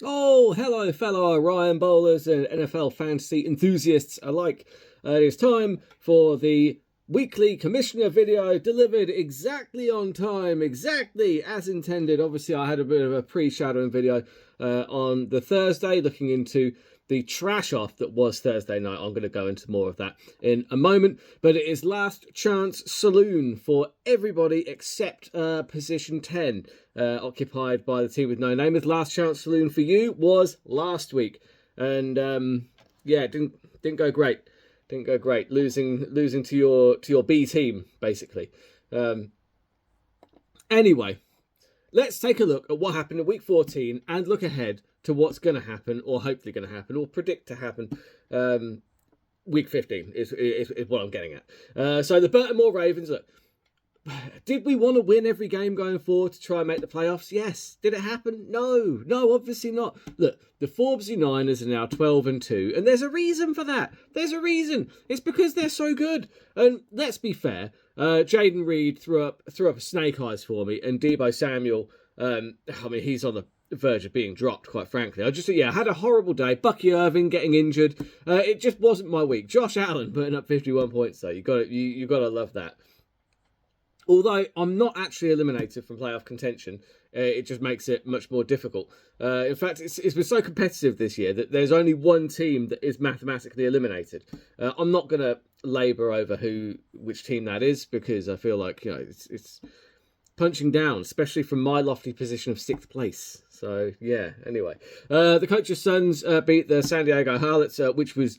Oh, hello, fellow Orion bowlers and NFL fantasy enthusiasts alike. It is time for the weekly commissioner video delivered exactly on time, exactly as intended. Obviously, I had a bit of a pre-shadowing video on the Thursday looking into the trash off that was Thursday night. I'm going to go into more of that in a moment, but it is last chance saloon for everybody except position 10, occupied by the team with no name. With last chance saloon for you was last week, and yeah, it didn't go great. Didn't go great. Losing to your B team basically. Anyway, let's take a look at what happened in week 14 and look ahead to what's going to happen, or hopefully going to happen, or predict to happen. Week 15 is what I'm getting at. So the Baltimore Ravens, look, did we want to win every game going forward to try and make the playoffs? Yes. Did it happen? No, obviously not. Look, the Forbesy Niners are now 12-2, and there's a reason for that. There's a reason. It's because they're so good. And let's be fair, Jaden Reed threw up a snake eyes for me, and Deebo Samuel, he's on the verge of being dropped, quite frankly. I had a horrible day. Bucky Irving getting injured. It just wasn't my week. Josh Allen putting up 51 points though. You gotta love that. Although I'm not actually eliminated from playoff contention, it just makes it much more difficult. In fact, it's been so competitive this year that there's only one team that is mathematically eliminated. I'm not going to labour over which team that is, because I feel like it's punching down, especially from my lofty position of 6th place. So yeah. Anyway, the coach's sons beat the San Diego Harlots, which was,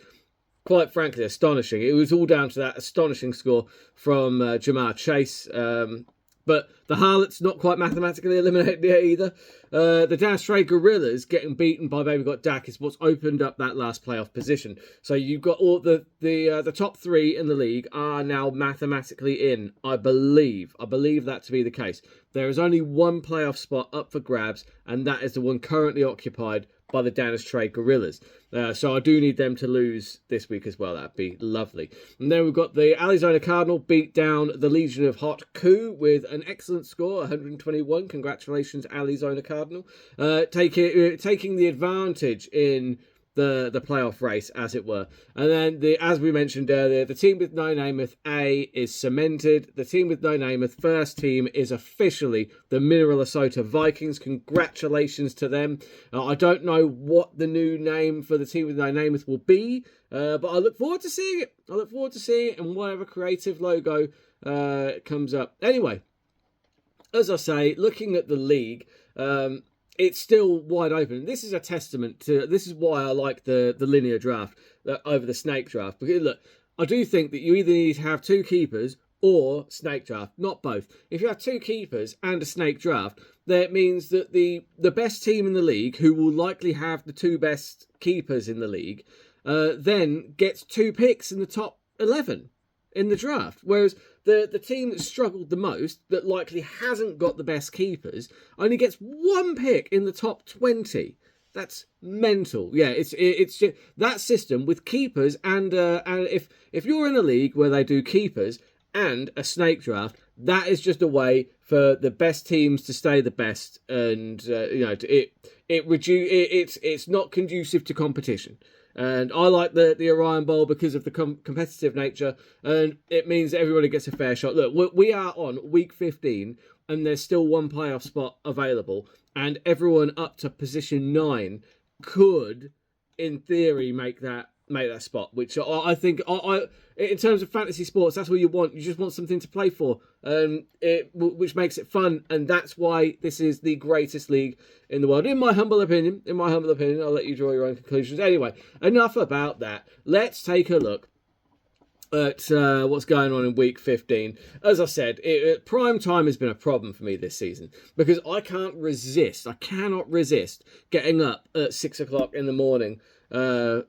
quite frankly, astonishing. It was all down to that astonishing score from Jamar Chase. But the Harlots not quite mathematically eliminated there either. The Dallas Stray Gorillas getting beaten by Baby Got Dak is what's opened up that last playoff position. So you've got all the top 3 in the league are now mathematically in. I believe that to be the case. There is only one playoff spot up for grabs, and that is the one currently occupied by the Dallas Trade Gorillas. So I do need them to lose this week as well. That'd be lovely. And then we've got the Arizona Cardinal beat down the Legion of Hot Coup with an excellent score, 121. Congratulations, Arizona Cardinal. Taking the advantage in the playoff race, as it were. And then, as we mentioned earlier, the team with no Namath A is cemented. The team with no Namath first team is officially the Minnesota Vikings. Congratulations to them. I don't know what the new name for the team with no Namath will be, but I look forward to seeing it. I look forward to seeing it, and whatever creative logo comes up. Anyway, as I say, looking at the league, it's still wide open. This is a testament to, this is why I like the linear draft over the snake draft. Because look, I do think that you either need to have 2 keepers or snake draft, not both. If you have 2 keepers and a snake draft, that means that the best team in the league, who will likely have the 2 best keepers in the league, then gets 2 picks in the top 11 in the draft. Whereas the team that struggled the most, that likely hasn't got the best keepers, only gets 1 pick in the top 20. That's mental. Yeah, it's just that system with keepers and if you're in a league where they do keepers and a snake draft, that is just a way for the best teams to stay the best, and it's not conducive to competition. And I like the Orion Bowl because of the competitive nature, and it means that everybody gets a fair shot. Look, we are on week 15, and there's still 1 playoff spot available, and everyone up to position 9 could, in theory, make that spot, which I think, in terms of fantasy sports, that's what you want. You just want something to play for, which makes it fun, and that's why this is the greatest league in the world, in my humble opinion. I'll let you draw your own conclusions. Anyway, enough about that. Let's take a look at what's going on in week 15. As I said, prime time has been a problem for me this season, because I cannot resist getting up at 6 o'clock in the morning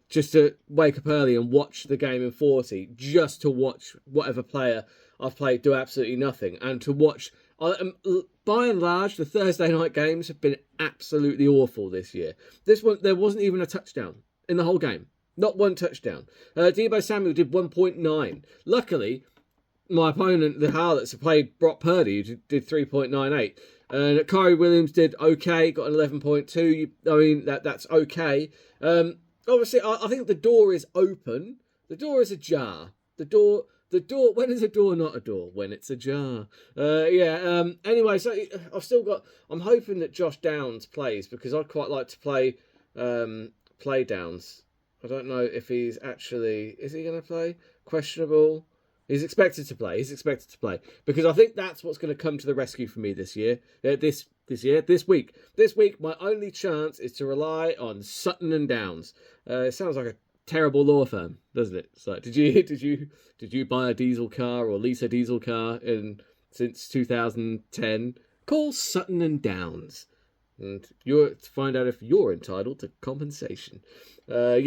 just to wake up early and watch the game in 40, just to watch whatever player I've played do absolutely nothing, and to watch. By and large, the Thursday night games have been absolutely awful this year. This one, there wasn't even a touchdown in the whole game. Not 1 touchdown. Deebo Samuel did 1.9. Luckily, my opponent, the Harlots, have played Brock Purdy, who did 3.98. And Kyrie Williams did okay, got an 11.2. I mean, that's okay. Obviously, I think the door is open. The door is ajar. The door. When is a door not a door? When it's ajar. Anyway, so I'm hoping that Josh Downs plays, because I'd quite like to play Downs. I don't know if he's actually... Is he going to play? Questionable. He's expected to play. Because I think that's what's going to come to the rescue for me this year. This week. This week, my only chance is to rely on Sutton and Downs. It sounds like a terrible law firm, doesn't it? It's like, did you buy a diesel car or lease a diesel car since 2010? Call Sutton and Downs, and you're to find out if you're entitled to compensation. I'm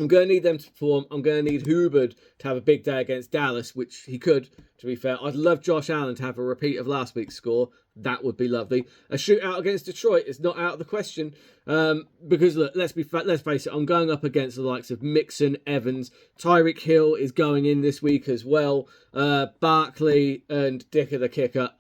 going to need them to perform. I'm going to need Hubbard to have a big day against Dallas, which he could, to be fair. I'd love Josh Allen to have a repeat of last week's score. That would be lovely. A shootout against Detroit is not out of the question. Because, look, let's face it, I'm going up against the likes of Mixon, Evans. Tyreek Hill is going in this week as well. Barkley and Dicker the kicker.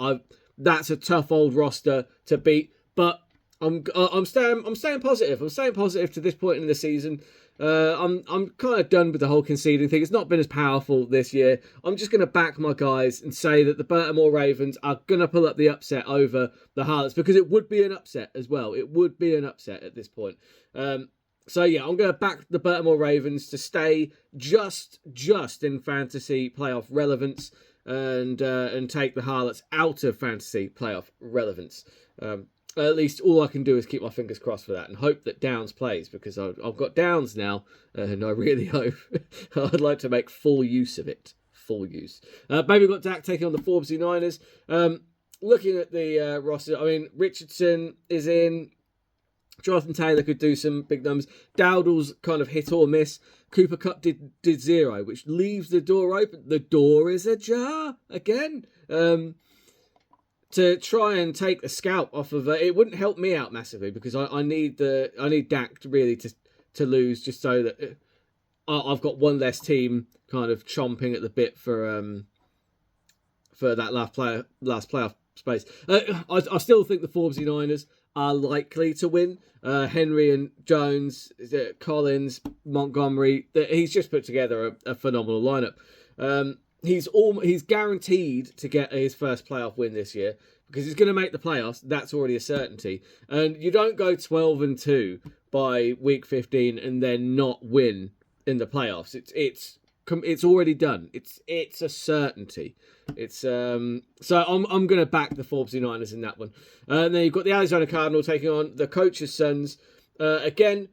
That's a tough old roster to beat. But I'm staying positive. I'm staying positive to this point in the season. I'm kind of done with the whole conceding thing. It's not been as powerful this year. I'm just going to back my guys and say that the Baltimore Ravens are going to pull up the upset over the Harlots, because it would be an upset as well. It would be an upset at this point. I'm going to back the Baltimore Ravens to stay just in fantasy playoff relevance and take the Harlots out of fantasy playoff relevance. At least all I can do is keep my fingers crossed for that and hope that Downs plays, because I've got Downs now, and I really hope I'd like to make full use of it. Full use. Maybe we've got Dak taking on the Forbes Niners. Looking at the roster, I mean, Richardson is in. Jonathan Taylor could do some big numbers. Dowdle's kind of hit or miss. Cooper Kupp did 0, which leaves the door open. The door is ajar again. To try and take the scalp off of it wouldn't help me out massively, because I need Dak to really to lose, just so that I've got one less team kind of chomping at the bit for that last playoff space. I still think the Forbes Niners are likely to win. Henry and Jones, Collins, Montgomery. He's just put together a phenomenal lineup. He's guaranteed to get his first playoff win this year, because he's going to make the playoffs. That's already a certainty. And you don't go 12-2 by week 15 and then not win in the playoffs. It's already done. It's a certainty. So I'm going to back the Forbes Niners in that one. And then you've got the Arizona Cardinal taking on the coach's sons. Again,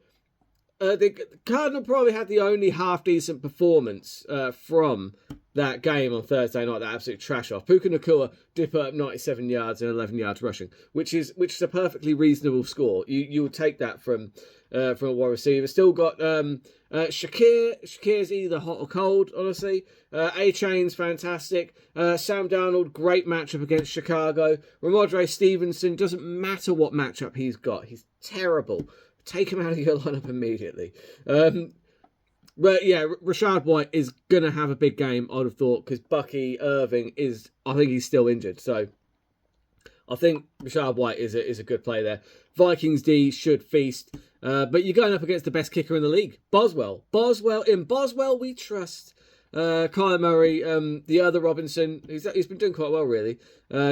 the Cardinal probably had the only half-decent performance from that game on Thursday night, that absolute trash off. Puka Nacua did put up 97 yards and 11 yards rushing, which is a perfectly reasonable score. You would take that from a wide receiver. Still got Shakir. Shakir's either hot or cold, honestly. A-Chain's fantastic. Sam Darnold, great matchup against Chicago. Ramondre Stevenson, doesn't matter what matchup he's got. He's terrible. Take him out of your lineup immediately. But yeah, Rashad White is going to have a big game, I'd have thought, because Bucky Irving I think he's still injured. So I think Rashad White is a good play there. Vikings D should feast. But you're going up against the best kicker in the league, Boswell. In Boswell we trust. Kyler Murray, the other Robinson, he's been doing quite well, really.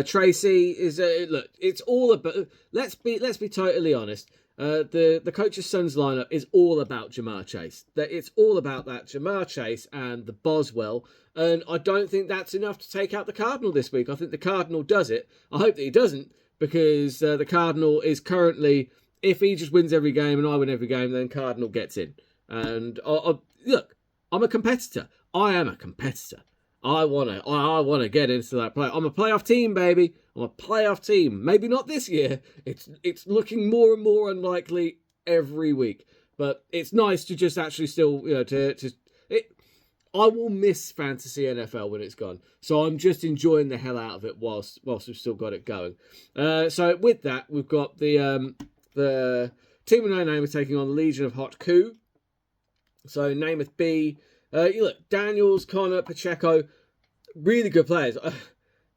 Tracy is look. It's all about. Let's be totally honest. The coach's son's lineup is all about Jamar Chase. It's all about that Jamar Chase and the Boswell. And I don't think that's enough to take out the Cardinal this week. I think the Cardinal does it. I hope that he doesn't, because the Cardinal is currently, if he just wins every game and I win every game, then Cardinal gets in. And look, I'm a competitor. I am a competitor. I wanna get into that play. I'm a playoff team, baby. I'm a playoff team. Maybe not this year. It's looking more and more unlikely every week. But it's nice to just actually still, I will miss fantasy NFL when it's gone. So I'm just enjoying the hell out of it whilst we've still got it going. So with that, we've got the team with no name is taking on the Legion of Hot Coup. So Namath B. Look, Daniels, Connor, Pacheco, really good players.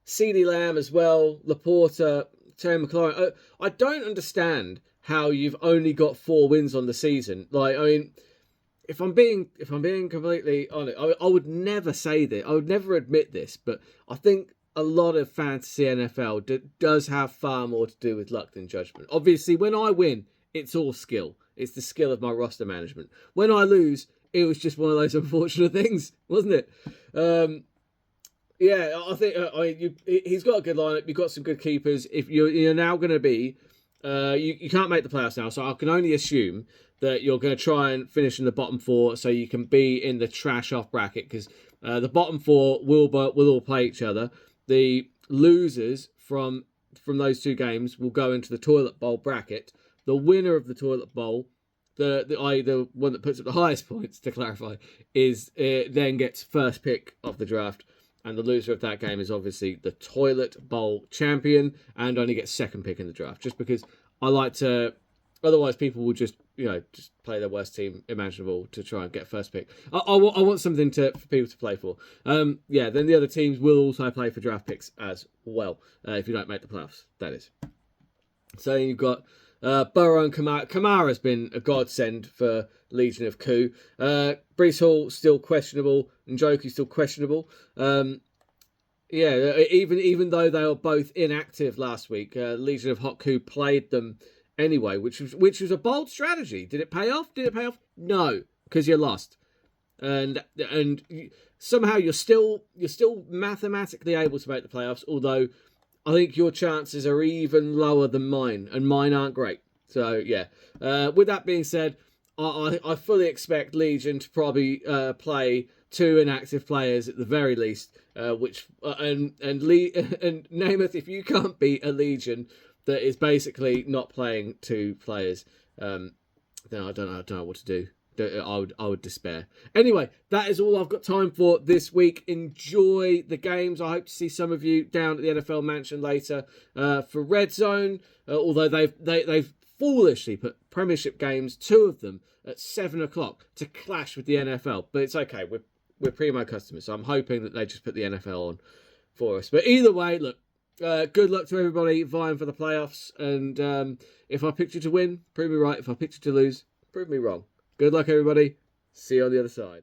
CeeDee Lamb as well, Laporta, Terry McLaurin. I don't understand how you've only got 4 wins on the season. Like, I mean, if I'm being completely honest, I would never say this. I would never admit this, but I think a lot of fantasy NFL does have far more to do with luck than judgment. Obviously, when I win, it's all skill. It's the skill of my roster management. When I lose, it was just one of those unfortunate things, wasn't it? Yeah, I think he's got a good lineup. You've got some good keepers. If you're now going to be, you can't make the playoffs now, so I can only assume that you're going to try and finish in the bottom 4 so you can be in the trash off bracket, because the bottom 4 will all play each other. The losers from those 2 games will go into the toilet bowl bracket. The winner of the toilet bowl, the one that puts up the highest points, to clarify, is then gets first pick of the draft. And the loser of that game is obviously the toilet bowl champion and only gets second pick in the draft. Just because I like to, otherwise people will just play their worst team imaginable to try and get first pick. I want something for people to play for. Then the other teams will also play for draft picks as well, if you don't make the playoffs, that is. So you've got Burrow and Kamara. Kamara's been a godsend for Legion of Coup. Breece Hall still questionable. Njoku still questionable. Even though they were both inactive last week, Legion of Hot Coup played them anyway, which was a bold strategy. Did it pay off? No, because you lost, and somehow you're still mathematically able to make the playoffs. Although I think your chances are even lower than mine, and mine aren't great. So yeah. With that being said, I fully expect Legion to probably play 2 inactive players at the very least. And Namath, if you can't beat a Legion that is basically not playing 2 players, then I don't know what to do. I would despair. Anyway, that is all I've got time for this week. Enjoy the games. I hope to see some of you down at the NFL Mansion later for Red Zone. Although they've foolishly put Premiership games, 2 of them, at 7 o'clock to clash with the NFL. But it's okay. We're Primo customers, so I'm hoping that they just put the NFL on for us. But either way, look, good luck to everybody vying for the playoffs. And if I picked you to win, prove me right. If I picked you to lose, prove me wrong. Good luck, everybody. See you on the other side.